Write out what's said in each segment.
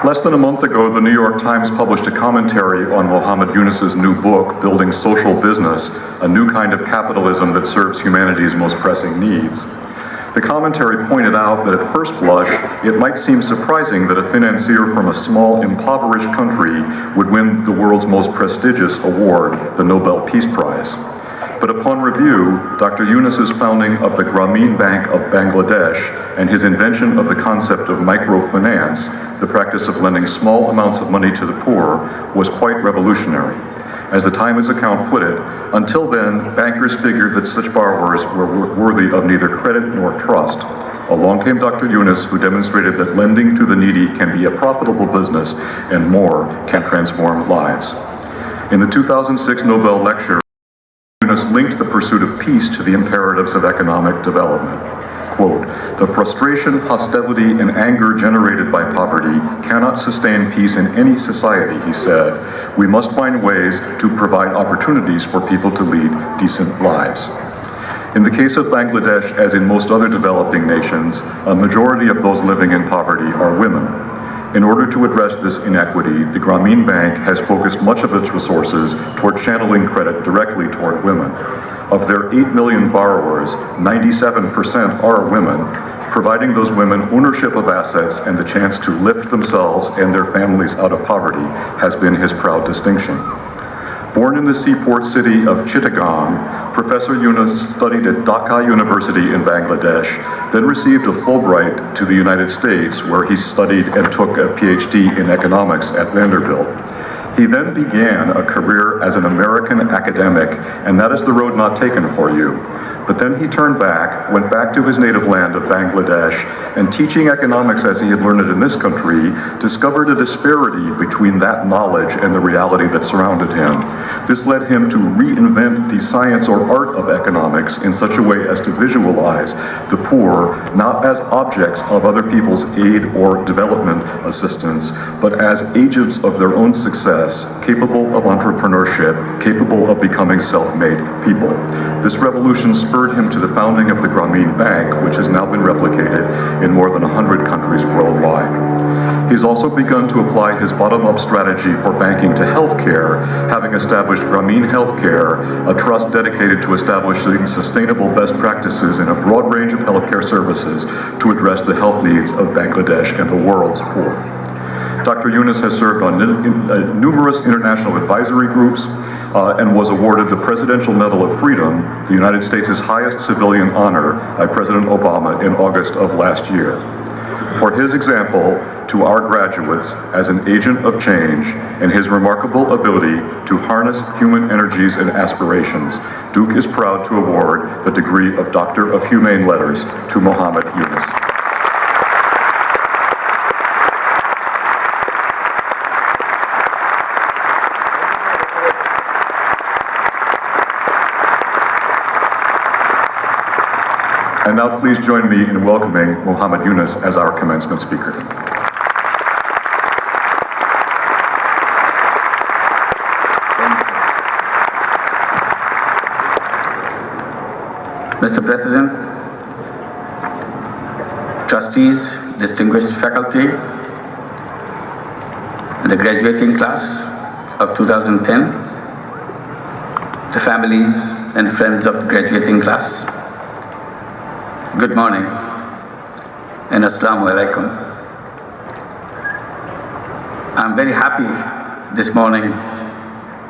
Less than a month ago, the New York Times published a commentary on Muhammad Yunus's new book, Building Social Business, a new kind of capitalism that serves humanity's most pressing needs. The commentary pointed out that at first blush, it might seem surprising that a financier from a small, impoverished country would win the world's most prestigious award, the Nobel Peace Prize. But upon review, Dr. Yunus's founding of the Grameen Bank of Bangladesh and his invention of the concept of microfinance, the practice of lending small amounts of money to the poor, was quite revolutionary. As the Times account put it, until then, bankers figured that such borrowers were worthy of neither credit nor trust. Along came Dr. Yunus, who demonstrated that lending to the needy can be a profitable business and more can transform lives. In the 2006 Nobel lecture, Yunus linked the pursuit of peace to the imperatives of economic development. Quote, "The frustration, hostility, and anger generated by poverty cannot sustain peace in any society," he said. "We must find ways to provide opportunities for people to lead decent lives." In the case of Bangladesh, as in most other developing nations, a majority of those living in poverty are women. In order to address this inequity, the Grameen Bank has focused much of its resources toward channeling credit directly toward women. Of their 8 million borrowers, 97% are women, providing those women ownership of assets and the chance to lift themselves and their families out of poverty has been his proud distinction. Born in the seaport city of Chittagong, Professor Yunus studied at Dhaka University in Bangladesh, then received a Fulbright to the United States, where he studied and took a PhD in economics at Vanderbilt. He then began a career as an American academic, and that is the road not taken for you. But then he turned back, went back to his native land of Bangladesh, and teaching economics as he had learned it in this country, discovered a disparity between that knowledge and the reality that surrounded him. This led him to reinvent the science or art of economics in such a way as to visualize the poor not as objects of other people's aid or development assistance, but as agents of their own success, capable of entrepreneurship, capable of becoming self-made people. This revolution spurred him to the founding of the Grameen Bank, which has now been replicated in more than 100 countries worldwide. He's also begun to apply his bottom-up strategy for banking to healthcare, having established Grameen Healthcare, a trust dedicated to establishing sustainable best practices in a broad range of healthcare services to address the health needs of Bangladesh and the world's poor. Dr. Yunus has served on numerous international advisory groups and was awarded the Presidential Medal of Freedom, the United States' highest civilian honor, by President Obama in August of last year. For his example to our graduates as an agent of change and his remarkable ability to harness human energies and aspirations, Duke is proud to award the degree of Doctor of Humane Letters to Muhammad Yunus. And now please join me in welcoming Muhammad Yunus as our commencement speaker. Mr. President, trustees, distinguished faculty, the graduating class of 2010, the families and friends of the graduating class, good morning and Assalamu alaikum. I'm very happy this morning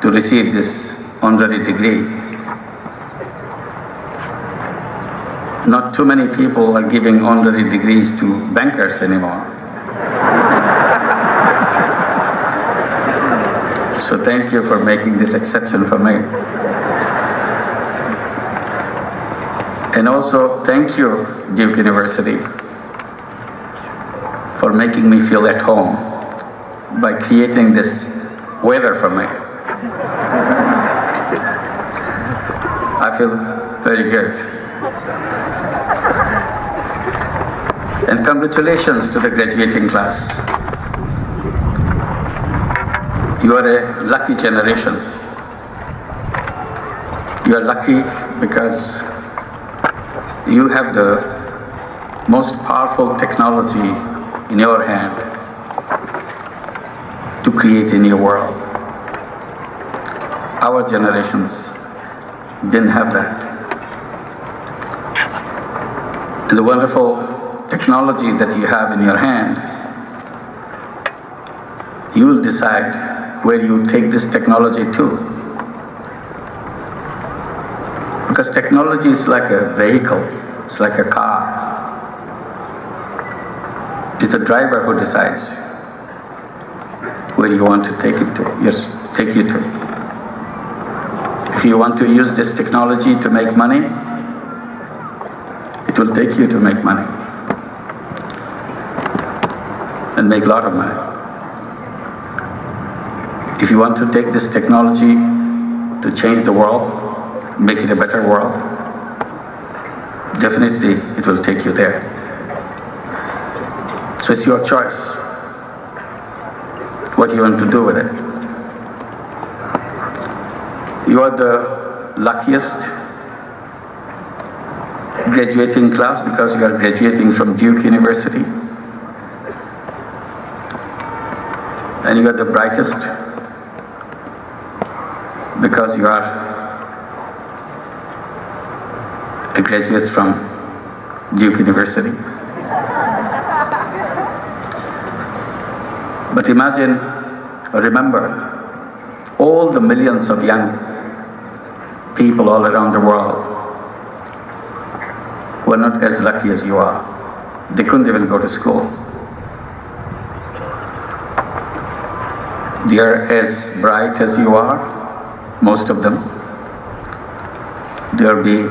to receive this honorary degree. Not too many people are giving honorary degrees to bankers anymore. So thank you for making this exception for me. And also thank you, Duke University, for making me feel at home by creating this weather for me. I feel very good. And congratulations to the graduating class. You are a lucky generation. You are lucky because you have the most powerful technology in your hand, create a new world. Our generations didn't have that. And the wonderful technology that you have in your hand, you will decide where you take this technology to. Because technology is like a vehicle, it's like a car. It's the driver who decides where you want to take it to, take you to. If you want to use this technology to make money, it will take you to make money. And make a lot of money. If you want to take this technology to change the world, make it a better world, definitely it will take you there. So it's your choice what you want to do with it. You are the luckiest graduating class because you are graduating from Duke University. And you are the brightest because you are graduates from Duke University. But imagine, or remember, all the millions of young people all around the world were not as lucky as you are. They couldn't even go to school. They are as bright as you are, most of them. They'll be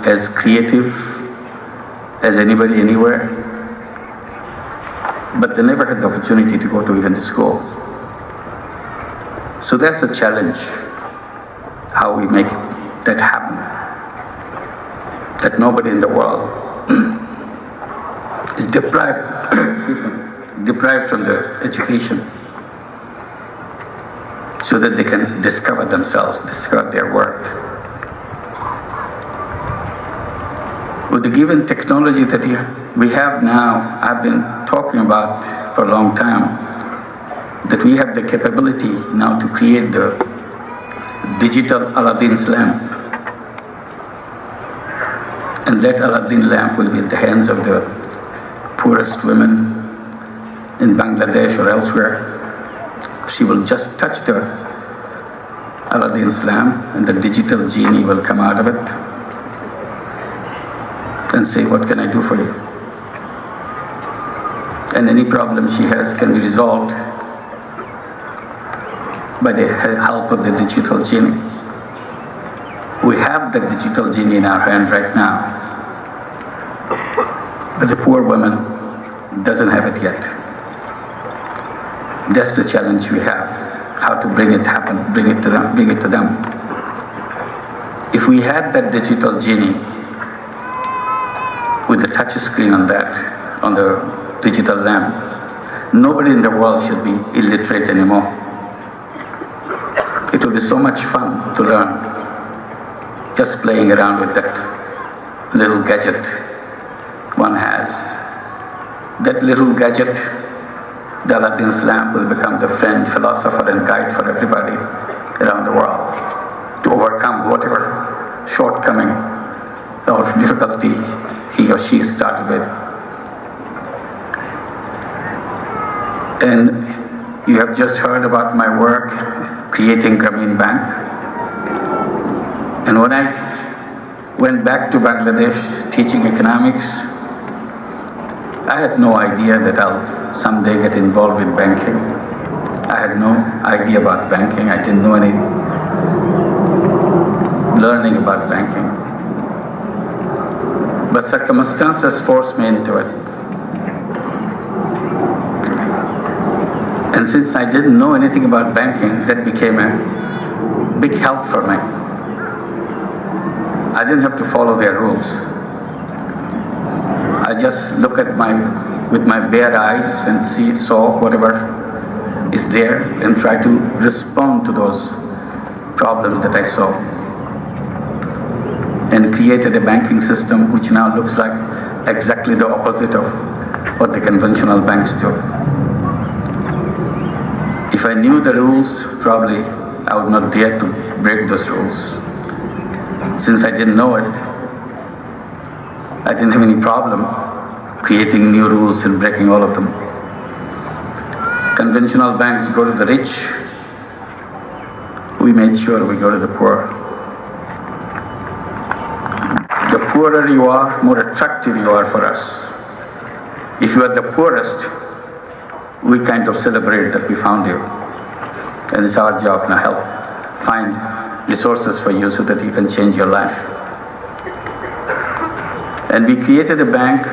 as creative as anybody anywhere, but they never had the opportunity to go to even to school. So that's a challenge, how we make that happen, that nobody in the world is deprived, deprived from the education, so that they can discover themselves, discover their worth. With the given technology that we have now, I've been talking about for a long time, that we have the capability now to create the digital Aladdin's lamp. And that Aladdin lamp will be in the hands of the poorest women in Bangladesh or elsewhere. She will just touch the Aladdin's lamp and the digital genie will come out of it and say, what can I do for you? And any problem she has can be resolved by the help of the digital genie. We have the digital genie in our hand right now, but the poor woman doesn't have it yet. That's the challenge we have, how to bring it happen, bring it to them. If we had that digital genie with the touch screen on that, on the digital lamp, nobody in the world should be illiterate anymore. It will be so much fun to learn, just playing around with that little gadget one has. That little gadget, the Aladdin's lamp, will become the friend, philosopher, and guide for everybody around the world to overcome whatever shortcoming or difficulty he or she started with. And you have just heard about my work creating Grameen Bank. And when I went back to Bangladesh teaching economics, I had no idea that I'll someday get involved with banking. I had no idea about banking. I didn't know any learning about banking. But circumstances forced me into it. And since I didn't know anything about banking, that became a big help for me. I didn't have to follow their rules. I just look at with my bare eyes and saw whatever is there and try to respond to those problems that I saw. And created a banking system which now looks like exactly the opposite of what the conventional banks do. If I knew the rules, probably I would not dare to break those rules. Since I didn't know it, I didn't have any problem creating new rules and breaking all of them. Conventional banks go to the rich. We made sure we go to the poor. The poorer you are, more attractive you are for us. If you are the poorest, we kind of celebrate that we found you. And it's our job to help find resources for you so that you can change your life. And we created a bank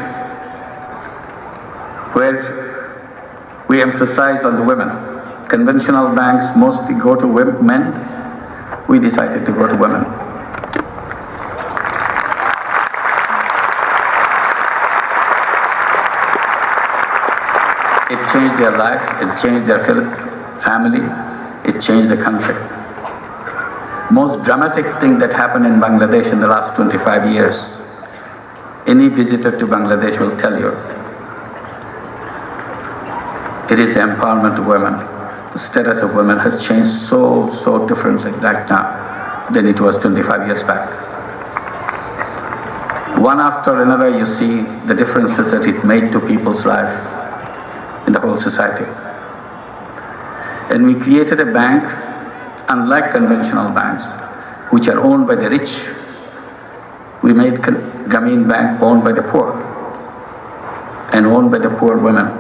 where we emphasize on the women. Conventional banks mostly go to men. We decided to go to women. It changed their life, it changed their family, it changed the country. Most dramatic thing that happened in Bangladesh in the last 25 years, any visitor to Bangladesh will tell you, it is the empowerment of women. The status of women has changed so differently right now than it was 25 years back. One after another, you see the differences that it made to people's life in the whole society. And we created a bank, unlike conventional banks, which are owned by the rich. We made Grameen Bank owned by the poor and owned by the poor women.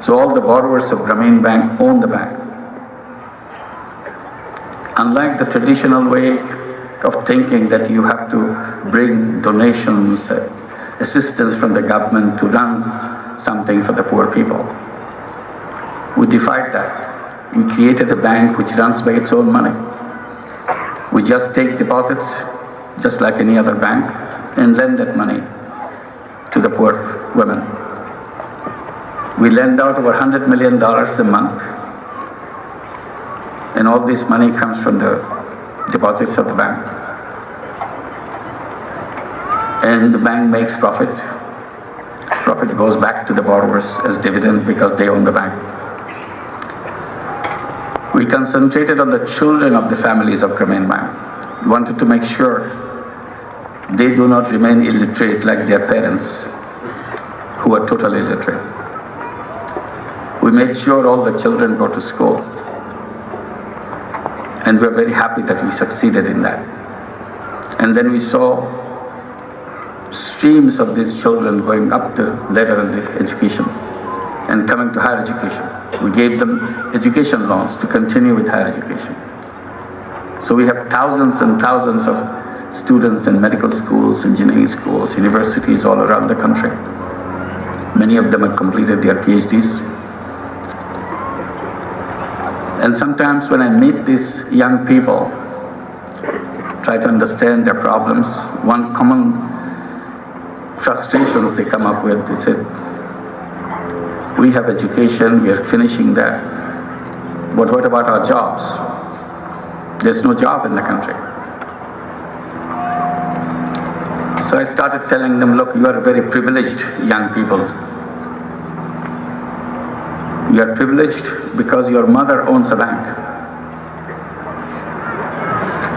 So all the borrowers of Grameen Bank own the bank. Unlike the traditional way of thinking that you have to bring donations, assistance from the government to run something for the poor people, we defied that. We created a bank which runs by its own money. We just take deposits, just like any other bank, and lend that money to the poor women. We lend out over $100 million a month, and all this money comes from the deposits of the bank. And the bank makes profit. Profit goes back to the borrowers as dividend because they own the bank. We concentrated on the children of the families of Grameen Bank. We wanted to make sure they do not remain illiterate like their parents, who are totally illiterate. We made sure all the children go to school. And we're very happy that we succeeded in that. And then we saw streams of these children going up the ladder in the education and coming to higher education. We gave them education loans to continue with higher education. So we have thousands and thousands of students in medical schools, engineering schools, universities all around the country. Many of them have completed their PhDs. And sometimes when I meet these young people, try to understand their problems, one common frustrations they come up with, they said, we have education, we are finishing that, but what about our jobs? There's no job in the country. So I started telling them, look, you are very privileged young people. You are privileged because your mother owns a bank.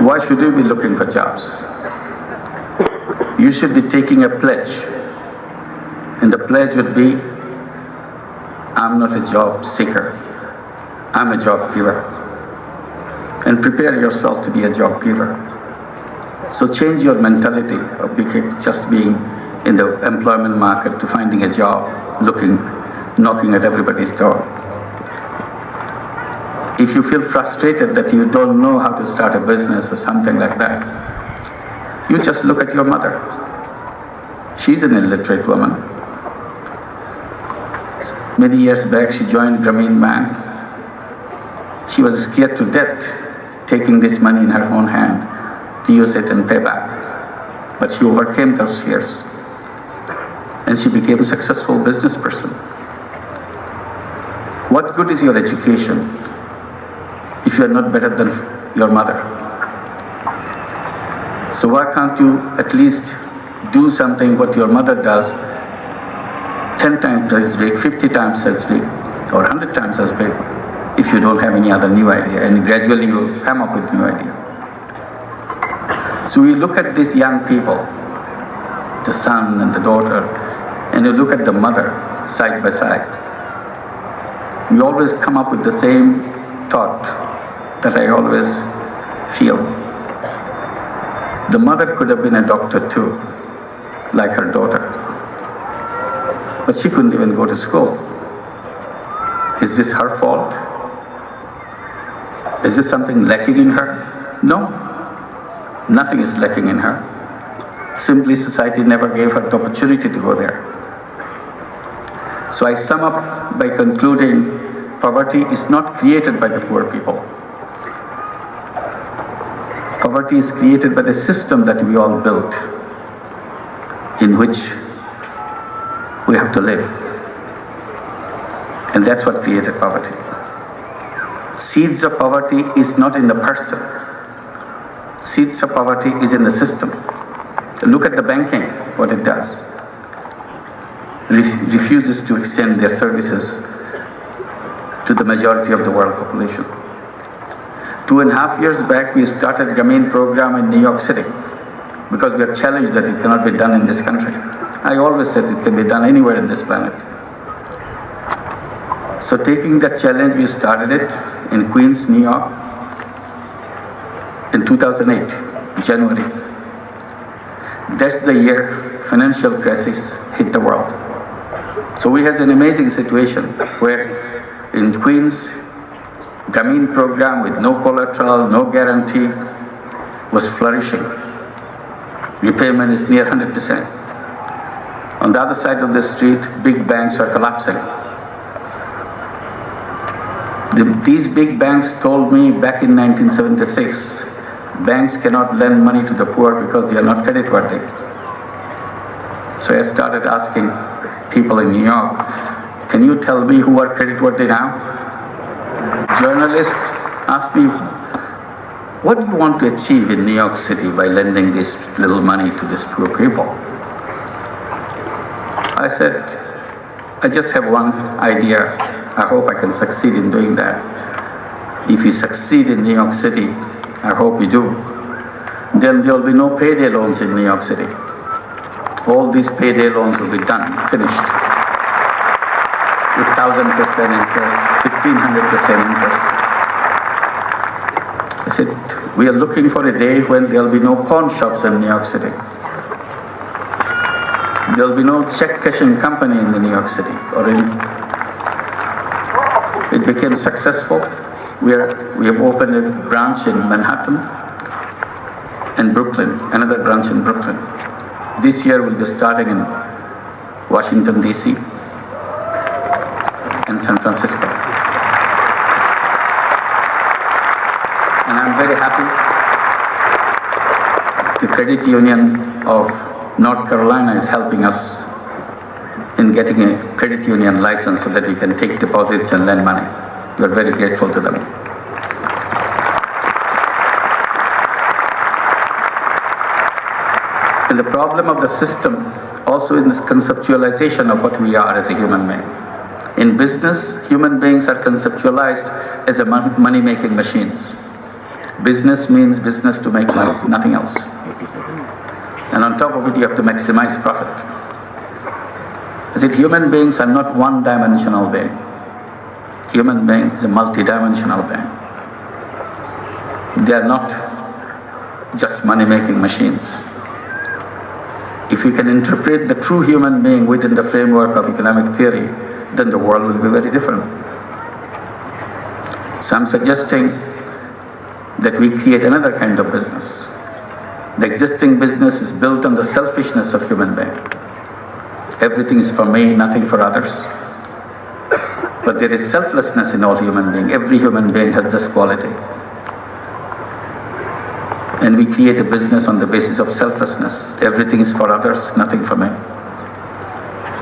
Why should you be looking for jobs? You should be taking a pledge. And the pledge would be, I'm not a job seeker. I'm a job giver. And prepare yourself to be a job giver. So change your mentality of just being in the employment market to finding a job, knocking at everybody's door. If you feel frustrated that you don't know how to start a business or something like that, you just look at your mother. She's an illiterate woman. Many years back, she joined Grameen Bank. She was scared to death taking this money in her own hand to use it and pay back. But she overcame those fears. And she became a successful business person. What good is your education if you are not better than your mother? So why can't you at least do something what your mother does 10 times as big, 50 times as big, or 100 times as big if you don't have any other new idea, and gradually you come up with new idea. So we look at these young people, the son and the daughter, and you look at the mother side by side. We always come up with the same thought that I always feel. The mother could have been a doctor too, like her daughter, but she couldn't even go to school. Is this her fault? Is there something lacking in her? No, nothing is lacking in her. Simply society never gave her the opportunity to go there. So I sum up by concluding, poverty is not created by the poor people. Poverty is created by the system that we all built, in which we have to live. And that's what created poverty. Seeds of poverty is not in the person. Seeds of poverty is in the system. Look at the banking, what it does. Refuses to extend their services to the majority of the world population. 2.5 years back, we started a Grameen program in New York City because we are challenged that it cannot be done in this country. I always said it can be done anywhere in this planet. So taking that challenge, we started it in Queens, New York in 2008, January. That's the year financial crisis hit the world. So we had an amazing situation where in Queens, Grameen program with no collateral, no guarantee was flourishing. Repayment is near 100%. On the other side of the street, big banks are collapsing. These big banks told me back in 1976, banks cannot lend money to the poor because they are not creditworthy. So I started asking people in New York, can you tell me who are creditworthy now? Journalists asked me, what do you want to achieve in New York City by lending this little money to these poor people? I said, I just have one idea. I hope I can succeed in doing that. If you succeed in New York City, I hope you do, then there will be no payday loans in New York City. All these payday loans will be done, finished, with 1,000% interest, 1,500% interest. I said, we are looking for a day when there will be no pawn shops in New York City. There will be no check cashing company in the New York City. It became successful. We have opened a branch in Manhattan and Brooklyn, another branch in Brooklyn. This year we'll be starting in Washington, D.C. and San Francisco. And I'm very happy the credit union of North Carolina is helping us in getting a credit union license so that we can take deposits and lend money. We're very grateful to them. And the problem of the system also in this conceptualization of what we are as a human being. In business, human beings are conceptualized as a money-making machines. Business means business to make money, nothing else. And on top of it, you have to maximize profit. I said, human beings are not one-dimensional being. Human being is a multi-dimensional being. They are not just money-making machines. If we can interpret the true human being within the framework of economic theory, then the world will be very different. So I'm suggesting that we create another kind of business. The existing business is built on the selfishness of human being. Everything is for me, nothing for others. But there is selflessness in all human beings. Every human being has this quality. And we create a business on the basis of selflessness. Everything is for others, nothing for me.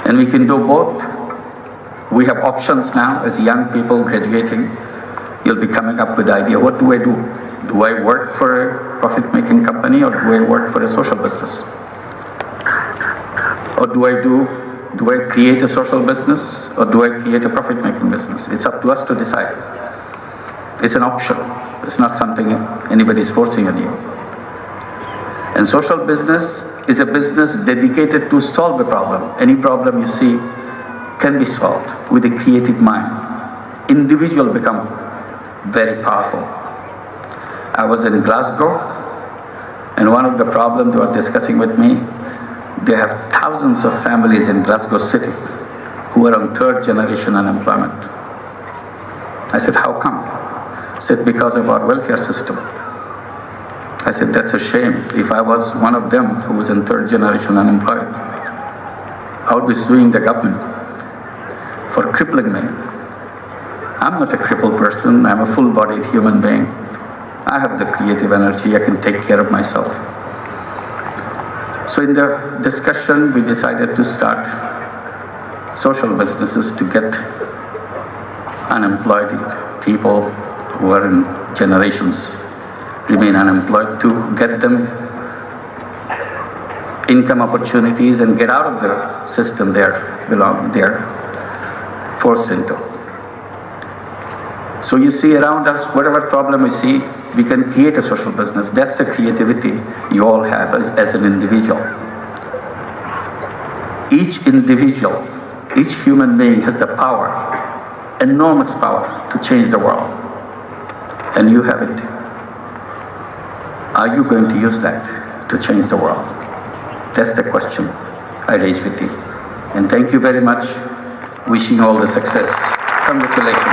And we can do both. We have options now as young people graduating. You'll be coming up with the idea, what do I do? Do I work for a profit-making company or do I work for a social business? Or do I create a social business or do I create a profit-making business? It's up to us to decide. It's an option. It's not something anybody is forcing on you. And social business is a business dedicated to solve a problem. Any problem you see can be solved with a creative mind. Individual become very powerful. I was in Glasgow, and one of the problems they were discussing with me, they have thousands of families in Glasgow City who are on third generation unemployment. I said, how come? He said, because of our welfare system. I said, that's a shame. If I was one of them who was in third generation unemployed, I would be suing the government for crippling me. I'm not a crippled person. I'm a full-bodied human being. I have the creative energy. I can take care of myself. So in the discussion, we decided to start social businesses to get unemployed people who are in generations remain unemployed, to get them income opportunities and get out of the system they're forced into. So you see around us, whatever problem we see, we can create a social business. That's the creativity you all have as an individual. Each individual, each human being has the power, enormous power, to change the world. And you have it. Are you going to use that to change the world? That's the question I raise with you. And thank you very much. Wishing you all the success. Congratulations.